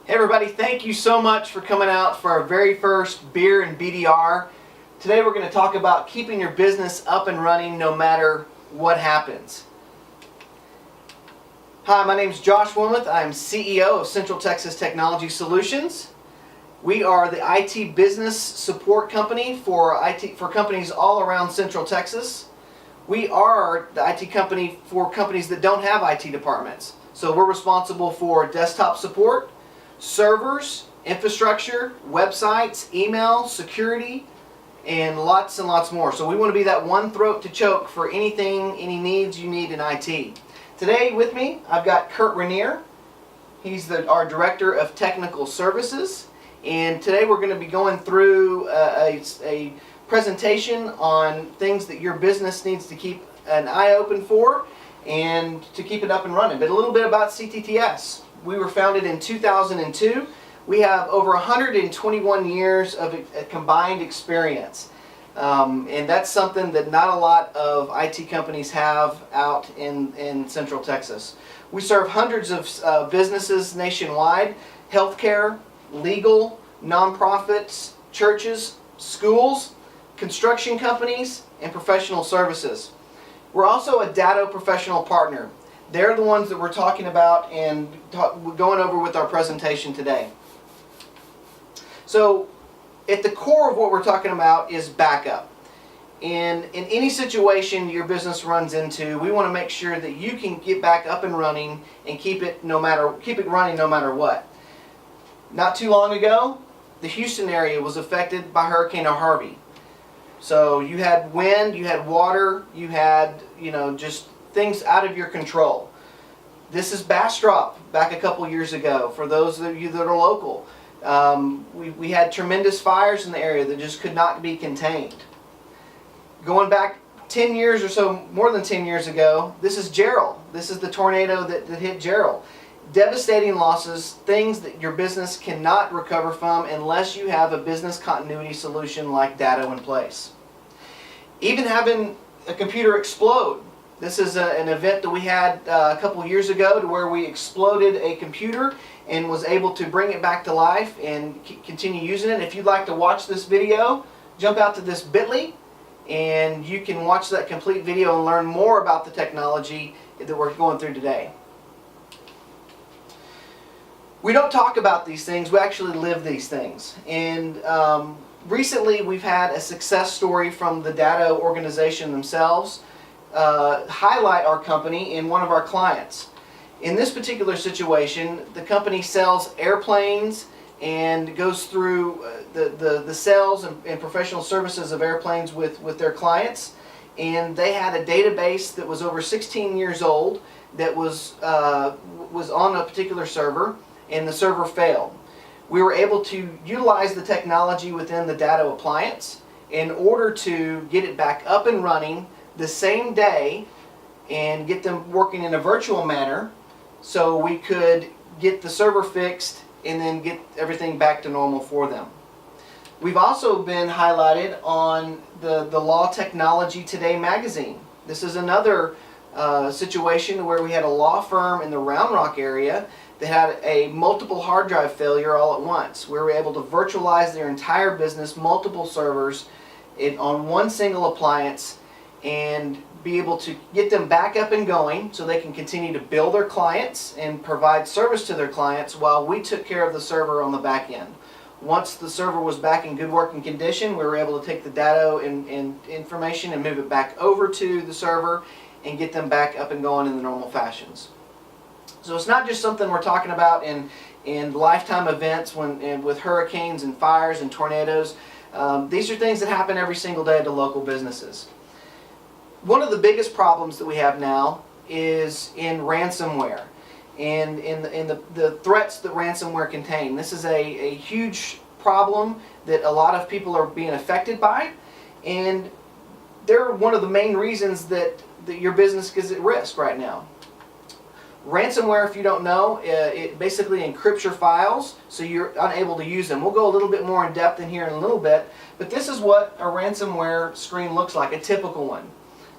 Hey everybody, thank you so much for coming out for our very first beer and BDR. Today we're going to talk about keeping your business up and running no matter what happens. Hi, my name is Josh Wilmuth. I'm CEO of Central Texas Technology Solutions. We are the IT business support company for companies all around Central Texas. We are the IT company for companies that don't have IT departments. So we're responsible for desktop support, servers, infrastructure, websites, email, security, and lots more. So we want to be that one throat to choke for any needs you need in IT. Today with me, I've got Kurt Rainier. He's our Director of Technical Services. And today we're going to be going through a presentation on things that your business needs to keep an eye open for and to keep it up and running. But a little bit about CTTS. We were founded in 2002. We have over 121 years of combined experience. And that's something that not a lot of IT companies have out in Central Texas. We serve hundreds of businesses nationwide, healthcare, legal, nonprofits, churches, schools, construction companies, and professional services. We're also a Datto professional partner. They're the ones that we're talking about and going over with our presentation today. So, at the core of what we're talking about is backup. And in any situation your business runs into, we want to make sure that you can get back up and running and keep it running no matter what. Not too long ago, the Houston area was affected by Hurricane Harvey. So you had wind, you had water, you had, just things out of your control. This is Bastrop back a couple years ago for those of you that are local. We had tremendous fires in the area that just could not be contained. Going back 10 years or so, more than 10 years ago, this is Gerald. This is the tornado that hit Gerald. Devastating losses, things that your business cannot recover from unless you have a business continuity solution like Datto in place. Even having a computer explode. This is an event that we had a couple years ago to where we exploded a computer and was able to bring it back to life and continue using it. If you'd like to watch this video, jump out to this bit.ly and you can watch that complete video and learn more about the technology that we're going through today. We don't talk about these things, we actually live these things. And recently we've had a success story from the Datto organization themselves highlight our company in one of our clients. In this particular situation, the company sells airplanes and goes through the sales and professional services of airplanes with their clients. And they had a database that was over 16 years old that was on a particular server, and the server failed. We were able to utilize the technology within the Datto appliance in order to get it back up and running the same day and get them working in a virtual manner so we could get the server fixed and then get everything back to normal for them. We've also been highlighted on the Law Technology Today magazine. This is another situation where we had a law firm in the Round Rock area that had a multiple hard drive failure all at once. We were able to virtualize their entire business, multiple servers, on one single appliance, and be able to get them back up and going so they can continue to bill their clients and provide service to their clients while we took care of the server on the back end. Once the server was back in good working condition, we were able to take the Datto and information and move it back over to the server and get them back up and going in the normal fashions. So it's not just something we're talking about in lifetime events with hurricanes and fires and tornadoes. These are things that happen every single day to local businesses. One of the biggest problems that we have now is in ransomware and in the threats that ransomware contain. This is a huge problem that a lot of people are being affected by, and they're one of the main reasons that your business is at risk right now. Ransomware, if you don't know, it basically encrypts your files so you're unable to use them. We'll go a little bit more in depth in here in a little bit, but this is what a ransomware screen looks like, a typical one.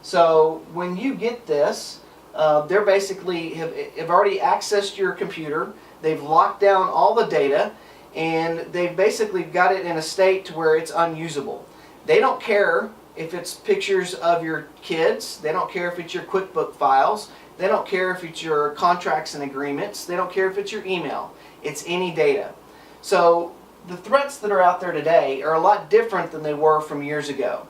So when you get this, they're basically have already accessed your computer. They've locked down all the data, and they've basically got it in a state to where it's unusable. They don't care if it's pictures of your kids. They don't care if it's your QuickBook files. They don't care if it's your contracts and agreements. They don't care if it's your email. It's any data. So the threats that are out there today are a lot different than they were from years ago.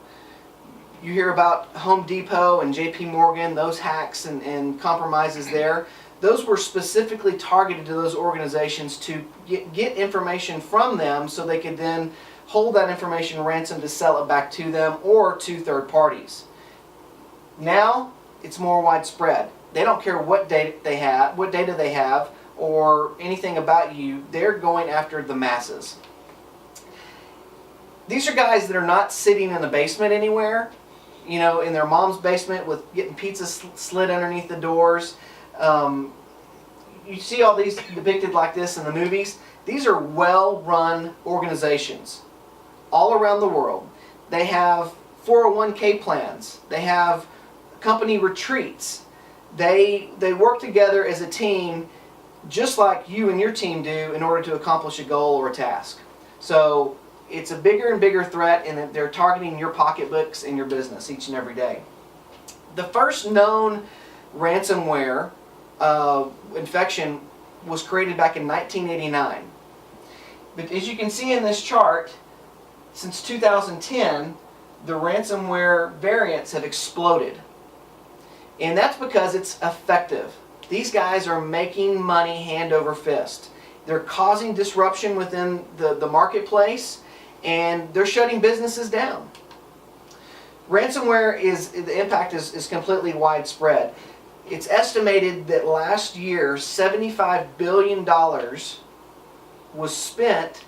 You hear about Home Depot and JP Morgan, those hacks and compromises there. Those were specifically targeted to those organizations to get information from them so they could then hold that information ransom to sell it back to them or to third parties. Now it's more widespread. They don't care what data they have, or anything about you. They're going after the masses. These are guys that are not sitting in the basement anywhere, you know, in their mom's basement with getting pizza slid underneath the doors. You see all these depicted like this in the movies. These are well-run organizations all around the world. They have 401k plans. They have company retreats. They work together as a team just like you and your team do in order to accomplish a goal or a task. So it's a bigger and bigger threat, and they're targeting your pocketbooks and your business each and every day. The first known ransomware infection was created back in 1989. But as you can see in this chart, since 2010, the ransomware variants have exploded. And that's because it's effective. These guys are making money hand over fist. They're causing disruption within the marketplace, and they're shutting businesses down. Ransomware the impact is completely widespread. It's estimated that last year $75 billion was spent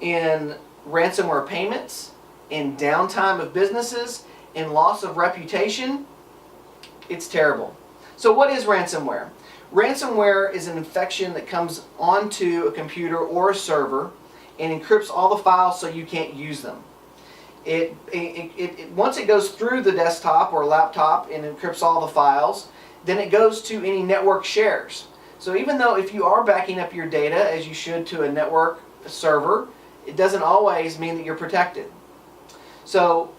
in ransomware payments, in downtime of businesses, in loss of reputation. It's terrible. So what is ransomware? Ransomware is an infection that comes onto a computer or a server and encrypts all the files so you can't use them. Once it goes through the desktop or laptop and encrypts all the files, then it goes to any network shares. So even though if you are backing up your data as you should to a network server, it doesn't always mean that you're protected. So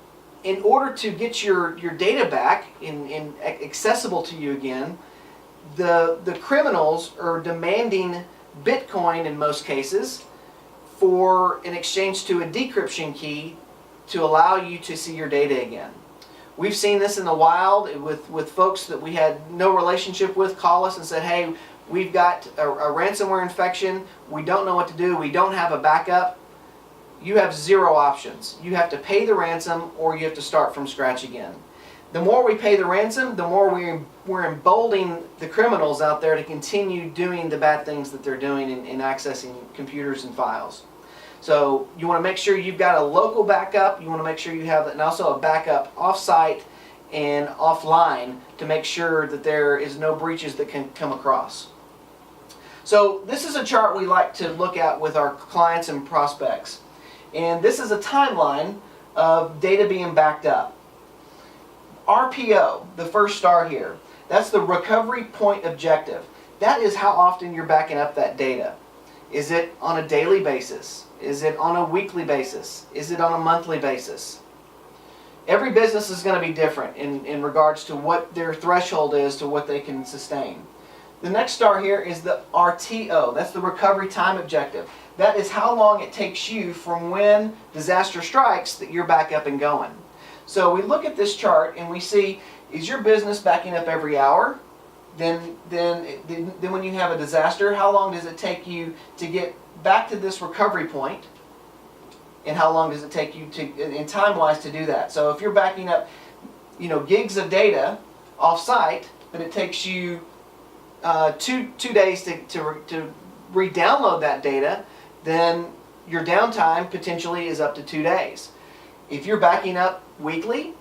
in order to get your data back and accessible to you again, the criminals are demanding Bitcoin in most cases for an exchange to a decryption key to allow you to see your data again. We've seen this in the wild with folks that we had no relationship with call us and said, hey, we've got a ransomware infection, we don't know what to do, we don't have a backup. You have zero options. You have to pay the ransom or you have to start from scratch again. The more we pay the ransom, the more we're emboldening the criminals out there to continue doing the bad things that they're doing in accessing computers and files. So you want to make sure you've got a local backup. You want to make sure you have, and also a backup off-site and offline to make sure that there is no breaches that can come across. So this is a chart we like to look at with our clients and prospects. And this is a timeline of data being backed up. RPO, the first star here, that's the recovery point objective. That is how often you're backing up that data. Is it on a daily basis? Is it on a weekly basis? Is it on a monthly basis? Every business is going to be different in regards to what their threshold is to what they can sustain. The next star here is the RTO. That's the recovery time objective. That is how long it takes you from when disaster strikes that you're back up and going. So we look at this chart and we see, is your business backing up every hour? Then when you have a disaster, how long does it take you to get back to this recovery point? And how long does it take you to, in time-wise, to do that? So if you're backing up, gigs of data off-site, but it takes you two days to re-download that data, then your downtime potentially is up to 2 days. If you're backing up weekly,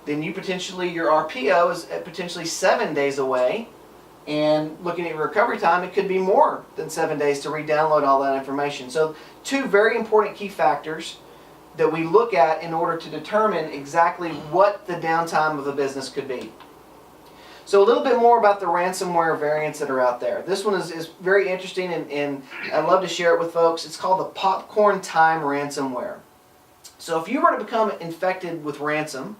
then your RPO is potentially 7 days away. And looking at your recovery time, it could be more than 7 days to re-download all that information. So 2 very important key factors that we look at in order to determine exactly what the downtime of a business could be. So a little bit more about the ransomware variants that are out there. This one is very interesting, and I'd love to share it with folks. It's called the Popcorntime ransomware. So if you were to become infected with ransomware,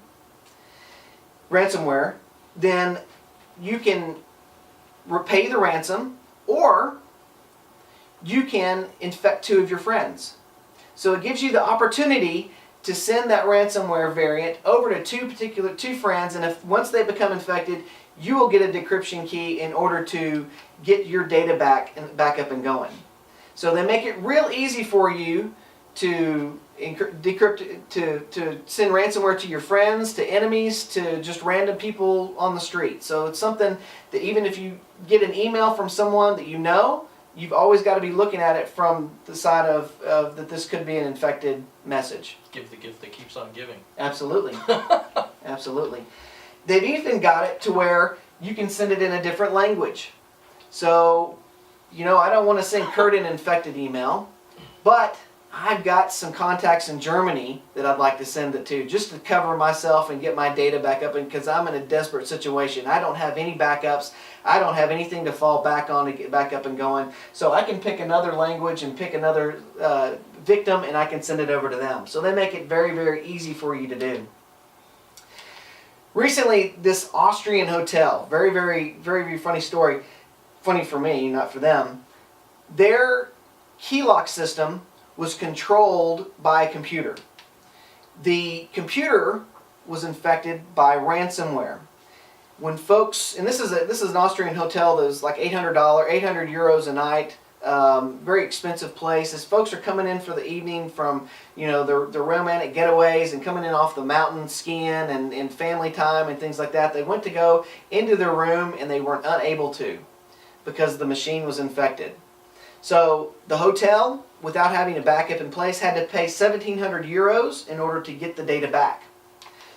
then you can repay the ransom, or you can infect 2 of your friends. So it gives you the opportunity to send that ransomware variant over to two friends, and if once they become infected, you will get a decryption key in order to get your data back up and going. So they make it real easy for you to decrypt, to send ransomware to your friends, to enemies, to just random people on the street. So it's something that even if you get an email from someone that you know, you've always got to be looking at it from the side of that this could be an infected message. Give the gift that keeps on giving. Absolutely. Absolutely. They've even got it to where you can send it in a different language. So, I don't want to send Kurt an infected email, but I've got some contacts in Germany that I'd like to send it to, just to cover myself and get my data back up, because I'm in a desperate situation. I don't have any backups. I don't have anything to fall back on to get back up and going. So I can pick another language and pick another victim, and I can send it over to them. So they make it very, very easy for you to do. Recently, this Austrian hotel, very, very, very, very funny story. Funny for me, not for them. Their key lock system was controlled by a computer. The computer was infected by ransomware. When folks, and this is an Austrian hotel that was like $800 euros a night, very expensive place. As folks are coming in for the evening from their romantic getaways and coming in off the mountain skiing and family time and things like that, they went to go into their room and they weren't unable to because the machine was infected. So the hotel, without having a backup in place, had to pay 1,700 euros in order to get the data back.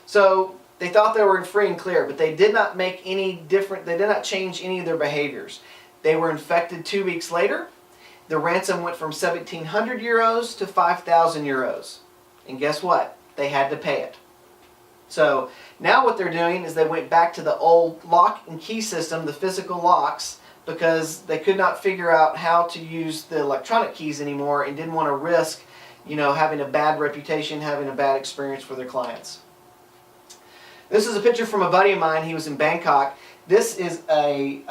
So they thought they were free and clear, but they did not make any different. They did not change any of their behaviors. They were infected 2 weeks later. The ransom went from 1,700 euros to 5,000 euros. And guess what? They had to pay it. So now what they're doing is they went back to the old lock and key system, the physical locks, because they could not figure out how to use the electronic keys anymore and didn't want to risk, having a bad reputation, having a bad experience for their clients. This is a picture from a buddy of mine. He was in Bangkok. This is a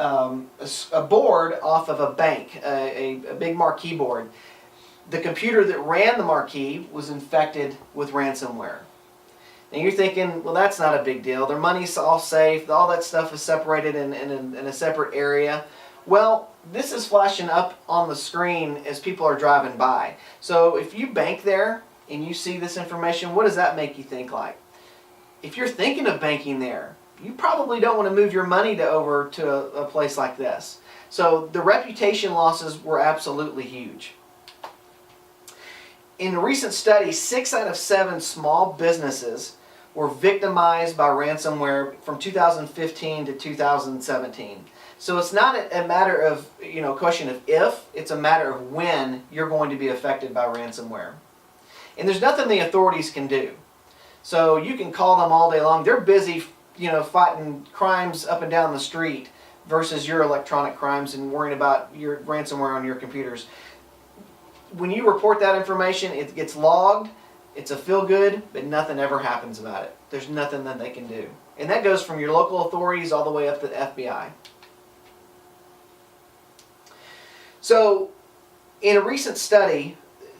board off of a bank, a big marquee board. The computer that ran the marquee was infected with ransomware. And you're thinking, well, that's not a big deal. Their money's all safe. All that stuff is separated in a separate area. Well, this is flashing up on the screen as people are driving by. So if you bank there and you see this information, what does that make you think like? If you're thinking of banking there, you probably don't want to move your money over to a place like this. So the reputation losses were absolutely huge. In a recent study, 6 out of 7 small businesses were victimized by ransomware from 2015 to 2017. So it's not a matter of, question of if, it's a matter of when you're going to be affected by ransomware. And there's nothing the authorities can do. So you can call them all day long. They're busy, fighting crimes up and down the street versus your electronic crimes and worrying about your ransomware on your computers. When you report that information, it gets logged. It's a feel-good, but nothing ever happens about it. There's nothing that they can do. And that goes from your local authorities all the way up to the FBI. So, in a recent study,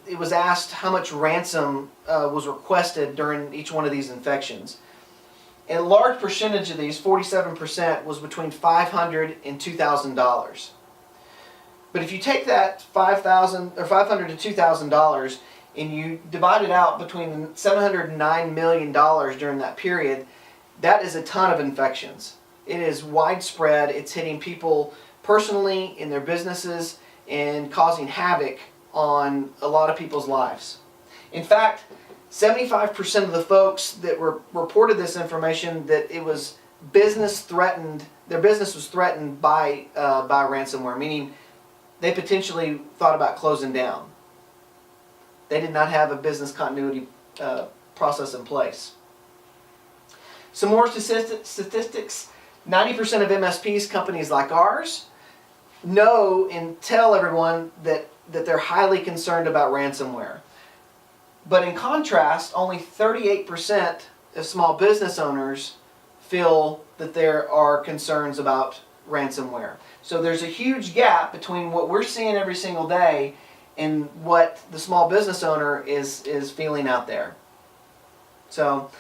it was asked how much ransom was requested during each one of these infections. And a large percentage of these, 47%, was between $500 and $2,000. But if you take that $500 to $2,000 and you divide it out between $709 million during that period, that is a ton of infections. It is widespread. It's hitting people personally in their businesses and causing havoc on a lot of people's lives. In fact, 75% of the folks that reported this information that it was business threatened, their business was threatened by ransomware, meaning they potentially thought about closing down. They did not have a business continuity process in place. Some more statistics. 90% of MSPs, companies like ours, know and tell everyone that they're highly concerned about ransomware. But in contrast, only 38% of small business owners feel that there are concerns about ransomware. So there's a huge gap between what we're seeing every single day and what the small business owner is feeling out there. So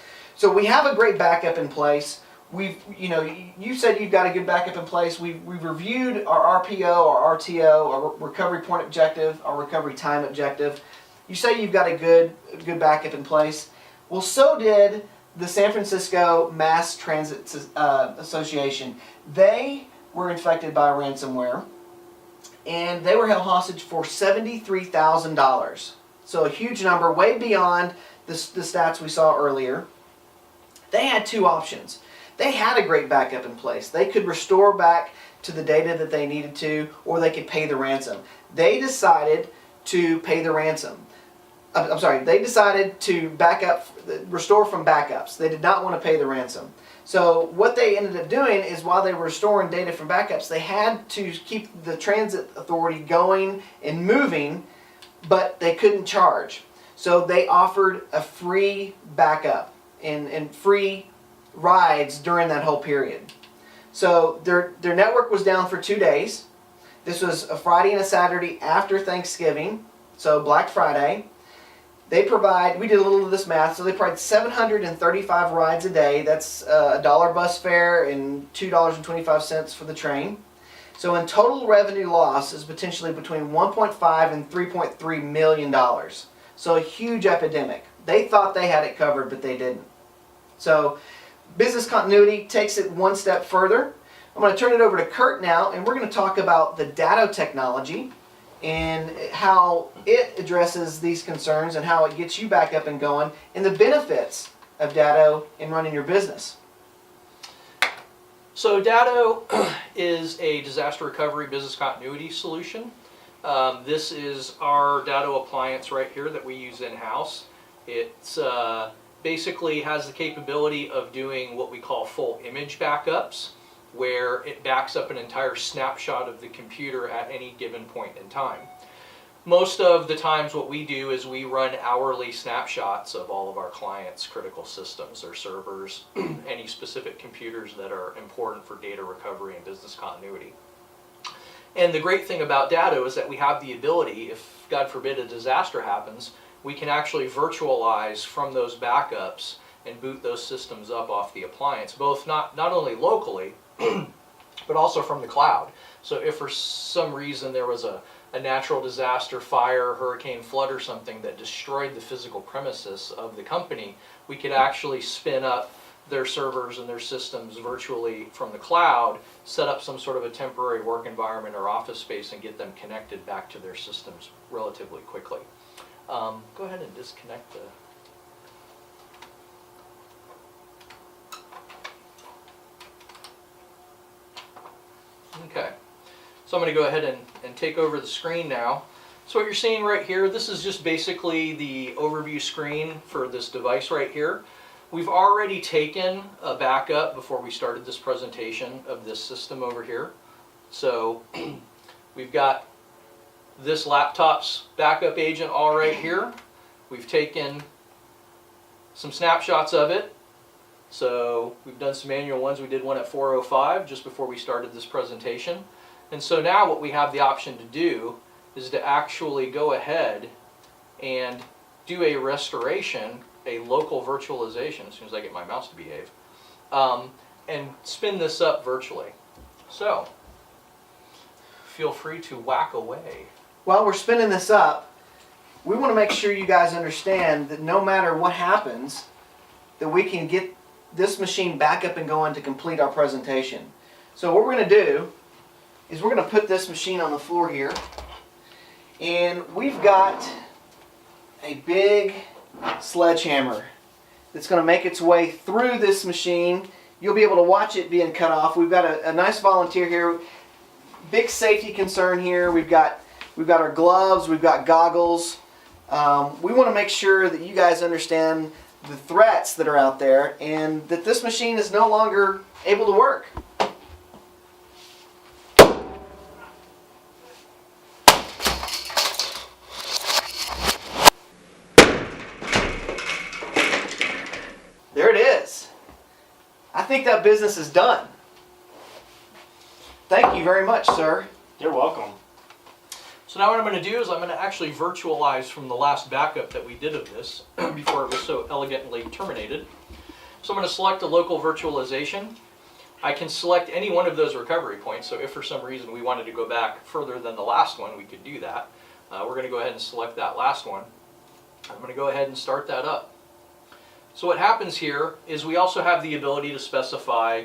we have a great backup in place. You said you've got a good backup in place. We've reviewed our RPO, our RTO, our recovery point objective, our recovery time objective. You say you've got a good backup in place. Well, so did the San Francisco Mass Transit Association. They were infected by ransomware, and they were held hostage for $73,000. So a huge number, way beyond the stats we saw earlier. They had two options. They had a great backup in place. They could restore back to the data that they needed to, or they could pay the ransom. They decided to pay the ransom. They decided to restore from backups. They did not want to pay the ransom. So what they ended up doing is, while they were restoring data from backups, they had to keep the transit authority going and moving, but they couldn't charge. So they offered a free backup and free rides during that whole period. So their network was down for 2 days. This was a Friday and a Saturday after Thanksgiving, so Black Friday. We did a little of this math, so they provide 735 rides a day. That's $1 bus fare and $2.25 for the train. So in total revenue loss is potentially between $1.5 and $3.3 million. So a huge epidemic. They thought they had it covered, but they didn't. So business continuity takes it one step further. I'm going to turn it over to Kurt now, and we're going to talk about the Datto technology and how it addresses these concerns and how it gets you back up and going, and the benefits of Datto in running your business. So Datto is a disaster recovery business continuity solution. This is our Datto appliance right here that we use in-house. It's basically has the capability of doing what we call full image backups, where it backs up an entire snapshot of the computer at any given point in time. Most of the times what we do is we run hourly snapshots of all of our clients' critical systems, their servers, any specific computers that are important for data recovery and business continuity. And the great thing about Datto is that we have the ability, if God forbid a disaster happens, we can actually virtualize from those backups and boot those systems up off the appliance, both not only locally, but also from the cloud. So if for some reason there was a natural disaster, fire, hurricane, flood or something that destroyed the physical premises of the company, we could actually spin up their servers and their systems virtually from the cloud, set up some sort of a temporary work environment or office space, and get them connected back to their systems relatively quickly. Go ahead and disconnect the... Okay, so I'm going to go ahead and take over the screen now. So what you're seeing right here, this is just basically the overview screen for this device right here. We've already taken a backup before we started this presentation of this system over here. So we've got this laptop's backup agent all right here. We've taken some snapshots of it. So we've done some manual ones. We did one at 4:05 just before we started this presentation. And so now what we have the option to do is to actually go ahead and do a restoration, a local virtualization, as soon as I get my mouse to behave, and spin this up virtually. So feel free to whack away. While we're spinning this up, we want to make sure you guys understand that no matter what happens, that we can get this machine back up and going to complete our presentation. So what we're going to do is we're going to put this machine on the floor here, and we've got a big sledgehammer that's going to make its way through this machine. You'll be able to watch it being cut off. We've got a nice volunteer here. Big safety concern here. We've got our gloves, we've got goggles. We want to make sure that you guys understand the threats that are out there and that this machine is no longer able to work. think that business is done. Thank you very much, sir. You're welcome. So now what I'm going to do is I'm going to actually virtualize from the last backup that we did of this before it was so elegantly terminated. So I'm going to select a local virtualization. I can select any one of those recovery points, so if for some reason we wanted to go back further than the last one, we could do that. We're going to go ahead and select that last one. I'm going to go ahead and start that up. So what happens here is we also have the ability to specify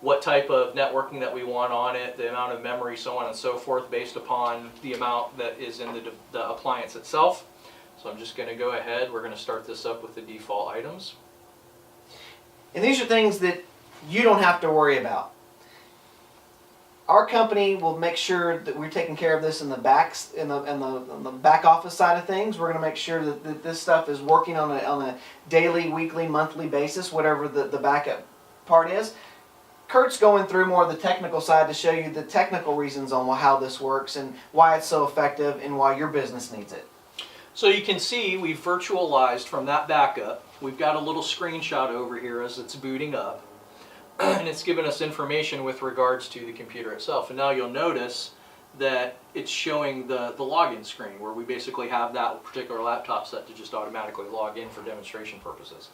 what type of networking that we want on it, the amount of memory, so on and so forth, based upon the amount that is in the appliance itself. So I'm just going to go ahead, we're going to start this up with the default items. And these are things that you don't have to worry about. Our company will make sure that we're taking care of this in the back office side of things. We're going to make sure that this stuff is working on a daily, weekly, monthly basis, whatever the backup part is. Kurt's going through more of the technical side to show you the technical reasons on how this works and why it's so effective and why your business needs it. So you can see we've virtualized from that backup. We've got a little screenshot over here as it's booting up. And it's given us information with regards to the computer itself. And now you'll notice that it's showing the login screen where we basically have that particular laptop set to just automatically log in for demonstration purposes.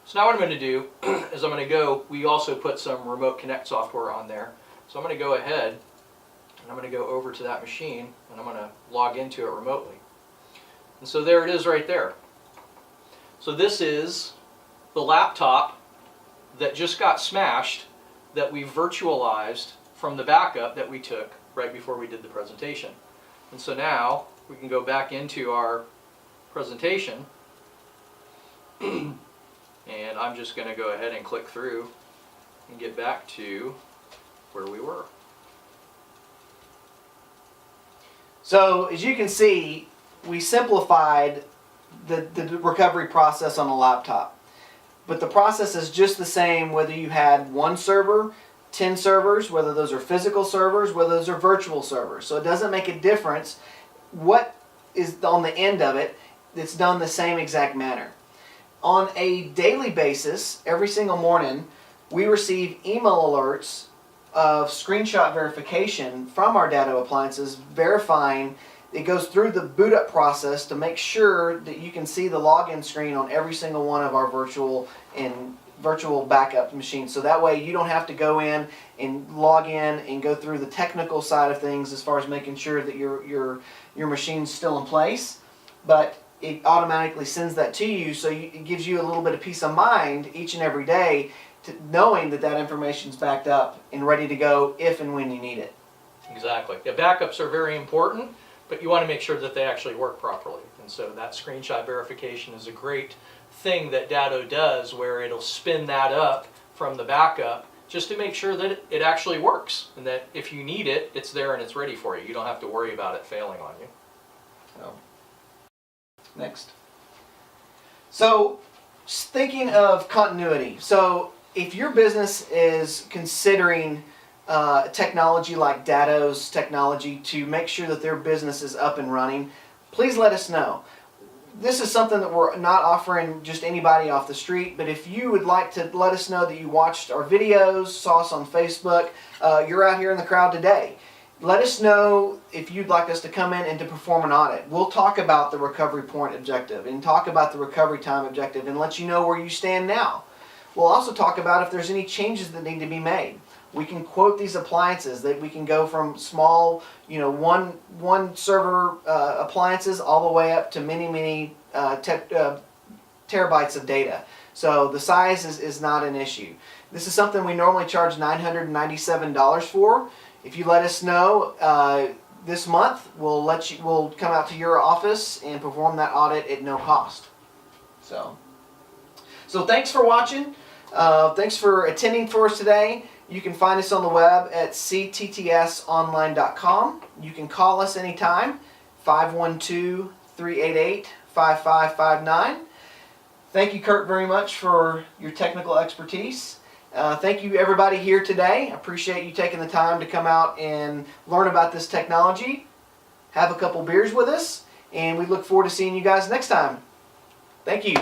So now what I'm going to do is I'm going to go, we also put some remote connect software on there. So I'm going to go ahead and I'm going to go over to that machine and I'm going to log into it remotely. And so there it is right there. So this is the laptop that just got smashed that we virtualized from the backup that we took right before we did the presentation. And so now we can go back into our presentation and I'm just going to go ahead and click through and get back to where we were. So as you can see, we simplified the recovery process on a laptop. But the process is just the same whether you had one server, 10 servers, whether those are physical servers, whether those are virtual servers. So it doesn't make a difference what is on the end of it. It's done the same exact manner. On a daily basis, every single morning, we receive email alerts of screenshot verification from our Datto appliances verifying. It goes through the boot up process to make sure that you can see the login screen on every single one of our virtual backup machines. So that way you don't have to go in and log in and go through the technical side of things as far as making sure that your machine's still in place. But it automatically sends that to you, so it gives you a little bit of peace of mind each and every day to knowing that that information's backed up and ready to go if and when you need it. Exactly. Yeah, backups are very important, but you want to make sure that they actually work properly. And so that screenshot verification is a great thing that Datto does, where it'll spin that up from the backup just to make sure that it actually works, and that if you need it, it's there and it's ready for you. You don't have to worry about it failing on you. So, next. So, thinking of continuity. So, if your business is considering technology like Datto's technology to make sure that their business is up and running, please let us know. This is something that we're not offering just anybody off the street, but if you would like to let us know that you watched our videos, saw us on Facebook, you're out here in the crowd today, let us know if you'd like us to come in and to perform an audit. We'll talk about the recovery point objective and talk about the recovery time objective and let you know where you stand now. We'll also talk about if there's any changes that need to be made. We can quote these appliances that we can go from small, one server appliances all the way up to many terabytes of data. So the size is not an issue. This is something we normally charge $997 for. If you let us know this month, we'll come out to your office and perform that audit at no cost. So thanks for watching. Thanks for attending for us today. You can find us on the web at cttsonline.com. You can call us anytime, 512-388-5559. Thank you, Kurt, very much for your technical expertise. Thank you, everybody here today. I appreciate you taking the time to come out and learn about this technology. Have a couple beers with us, and we look forward to seeing you guys next time. Thank you.